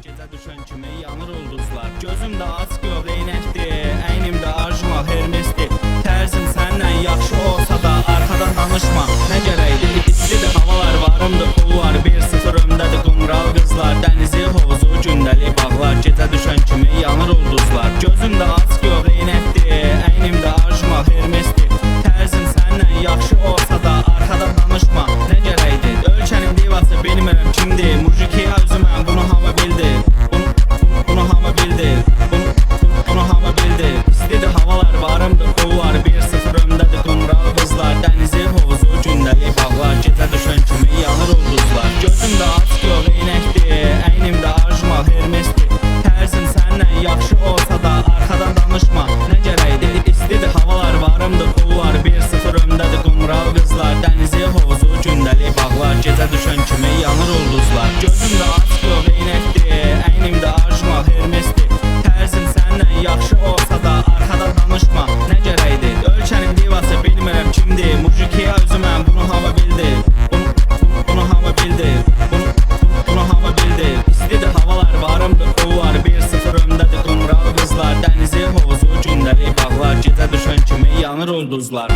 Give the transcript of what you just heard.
Gecə düşən kimi yanır ulduzlar. Gözümdə ask göbleynəkdir, əynimdə arjuma hermesdir. Tərzim səndən yaxşı olsa da arxadan danışma, nə gərəkdir? İstidir havalar, varımdır pullar, 1-0 öndədir qumral qızlar. Dənizi, hovuzu, gündəlik bağlar. Gecə düşən kimi yanır ulduzlar. Gözümdə ask göbleynəkdir, əynimdə arjuma hermesdir. Tərzim səndən yaxşı olsa da arxadan danışma, nə gərəkdir? Ölkənin divası bilmirəm kimdir, mujiki özüməm bunu hava bildir. Bunu hava bildir, bunu hava bildir. İstidir havalar, varımdır pullar, 1-0 öndədir qumral qızlar. Dənizi, hovuzu, gündəlik bağlar. Gecə düşən kimi yanır ulduzlar. Gözümdə ask göbleynəkdir, əynimdə arjuma hermesdir. Tərzim səndən yaxşı olsa da arxadan danışma, nə gərəkdir? İstidir havalar, varımdır pullar, 1-0 öndədir qumral qızlar. Dənizi, hovuzu, gündəlik bağlar. Gecə düşən kimi yanır ulduzlar. Gözümdə ask göbleynəkdir, əynimdə arjuma hermesdir. Tərzim səndən yaxşı olsa da arxadan danışma, nə gərəkdir? Ölkənin divası bilmirəm kimdir, mujiki özüməm bunu hava bildir. Bunu hava bildir, bunu hava bildir. İstidir havalar, varımdır pullar, 1-0 öndədir qumral qızlar. Dənizi, hovuzu, gündəlik bağlar. Gecə düşən kimi yanır ulduzlar.